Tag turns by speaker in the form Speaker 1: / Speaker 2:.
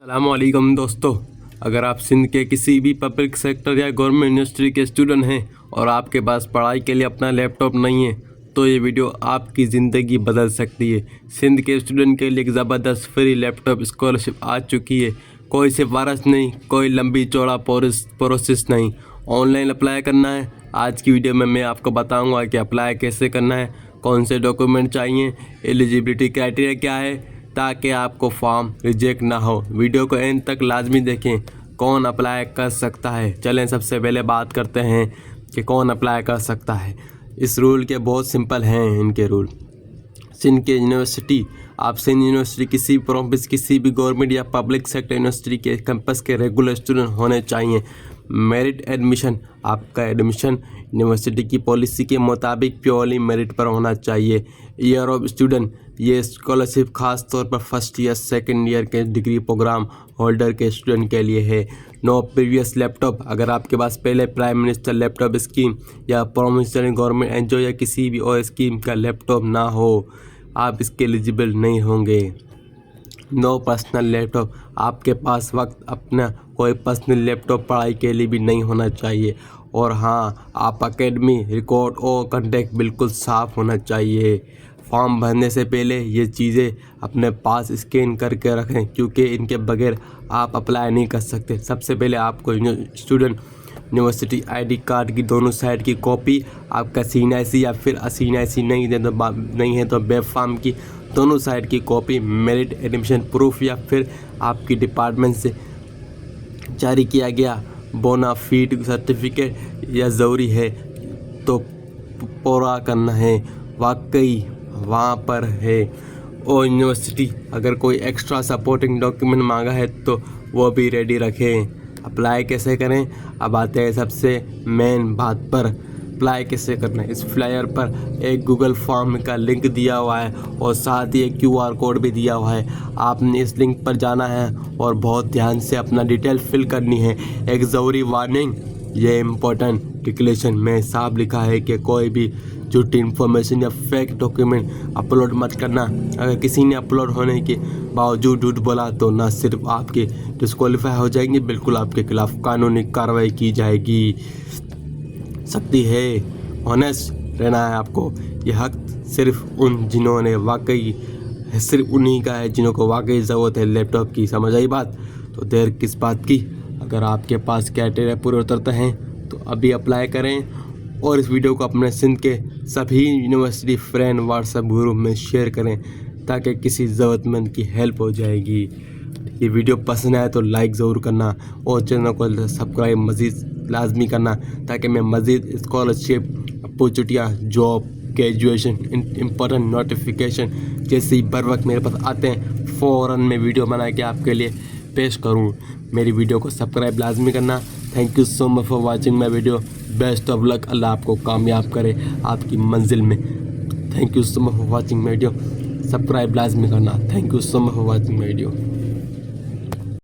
Speaker 1: अस्सलामुअलैकुम दोस्तों, अगर आप सिंध के किसी भी पब्लिक सेक्टर या गवर्नमेंट यूनिवर्सिटी के स्टूडेंट हैं और आपके पास पढ़ाई के लिए अपना लैपटॉप नहीं है तो ये वीडियो आपकी ज़िंदगी बदल सकती है। सिंध के स्टूडेंट के लिए एक ज़बरदस्त फ्री लैपटॉप स्कॉलरशिप आ चुकी है। कोई सिफारिश नहीं, कोई लंबी चौड़ा प्रोसेस नहीं, ऑनलाइन अप्लाई करना है। आज की वीडियो में मैं आपको बताऊँगा कि अप्लाई कैसे करना है, कौन से डॉक्यूमेंट चाहिए, एलिजिबिलिटी क्राइटेरिया क्या है, ताकि आपको फॉर्म रिजेक्ट ना हो। वीडियो को एंड तक लाजमी देखें। कौन अप्लाई कर सकता है, चलें सबसे पहले बात करते हैं कि कौन अप्लाई कर सकता है। इस रूल के बहुत सिंपल हैं इनके रूल। सिंध के यूनिवर्सिटी, आप सिंध यूनिवर्सिटी किसी भी प्रोविंस, किसी भी गवर्नमेंट या पब्लिक सेक्टर यूनिवर्सिटी के कैंपस के रेगुलर स्टूडेंट होने चाहिए। मेरिट एडमिशन, आपका एडमिशन यूनिवर्सिटी की पॉलिसी के मुताबिक प्योरली मेरिट पर होना चाहिए। ईयर ऑफ स्टूडेंट, ये स्कॉलरशिप खास तौर पर फर्स्ट ईयर सेकंड ईयर के डिग्री प्रोग्राम होल्डर के स्टूडेंट के लिए है। नो प्रीवियस लैपटॉप, अगर आपके पास पहले प्राइम मिनिस्टर लैपटॉप स्कीम या प्रोविंशियल गवर्नमेंट एनजीओ या किसी भी और स्कीम का लैपटॉप ना हो, आप इसके एलिजिबल नहीं होंगे। नो पर्सनल लैपटॉप, आपके पास वक्त अपना कोई पर्सनल लैपटॉप पढ़ाई के लिए भी नहीं होना चाहिए। और हाँ, आप एकेडमी रिकॉर्ड और कंटेक्ट बिल्कुल साफ़ होना चाहिए। फॉर्म भरने से पहले ये चीज़ें अपने पास स्कैन करके रखें, क्योंकि इनके बगैर आप अप्लाई नहीं कर सकते। सबसे पहले आपको स्टूडेंट यूनिवर्सिटी आईडी कार्ड की दोनों साइड की कॉपी, आपका CNIC या फिर CNIC नहीं है तो वेब फॉर्म की दोनों साइड की कॉपी, मेरिट एडमिशन प्रूफ या फिर आपकी डिपार्टमेंट से जारी किया गया बोनाफाइड सर्टिफिकेट या ज़रूरी है तो पूरा करना है, वाकई वहाँ पर है। और यूनिवर्सिटी अगर कोई एक्स्ट्रा सपोर्टिंग डॉक्यूमेंट मांगा है तो वो भी रेडी रखें। अप्लाई कैसे करें, अब आते हैं सबसे मेन बात पर। अप्लाई कैसे करना है, इस फ्लायर पर एक गूगल फॉर्म का लिंक दिया हुआ है और साथ ही एक QR कोड भी दिया हुआ है। आपने इस लिंक पर जाना है और बहुत ध्यान से अपना डिटेल फिल करनी है। एक ज़रूरी वार्निंग, ये इम्पोर्टेंट डिक्लेरेशन में साफ लिखा है कि कोई भी झूठी इन्फॉर्मेशन या फेक डॉक्यूमेंट अपलोड मत करना। अगर किसी ने अपलोड होने के बावजूद झूठ बोला तो न सिर्फ आपके डिस्क्वालीफाई हो जाएंगे, बिल्कुल आपके खिलाफ कानूनी कार्रवाई की जाएगी। सकती है, ऑनेस्ट रहना है आपको। यह हक सिर्फ जिन्होंने वाकई सिर्फ उन्हीं का है जिन्हों को वाकई ज़रूरत है लैपटॉप की। समझ आई बात? तो देर किस बात की, अगर आपके पास क्राइटेरिया पूरे उतरते हैं तो अभी अप्लाई करें और इस वीडियो को अपने सिंध के सभी यूनिवर्सिटी फ्रेंड व्हाट्सएप ग्रुप में शेयर करें ताकि किसी ज़रूरतमंद की हेल्प हो जाएगी। ये वीडियो पसंद आए तो लाइक ज़रूर करना और चैनल को सब्सक्राइब मज़ीद लाजमी करना ताकि मैं मज़ीद स्कॉलरशिप अपॉर्चुनिटियाँ, जॉब, ग्रेजुएशन, इम्पोर्टेंट नोटिफिकेशन जैसे ही बर वक्त मेरे पास आते हैं फ़ौरन मैं वीडियो बना के आपके लिए पेश करूँ। मेरी वीडियो को सब्सक्राइब लाजमी करना। Thank you so much for watching my video. Best of luck, अल्लाह आपको कामयाब करे आपकी मंजिल में। Thank you so much for watching my video. Subscribe लाजमी करना। Thank you so much for watching my video.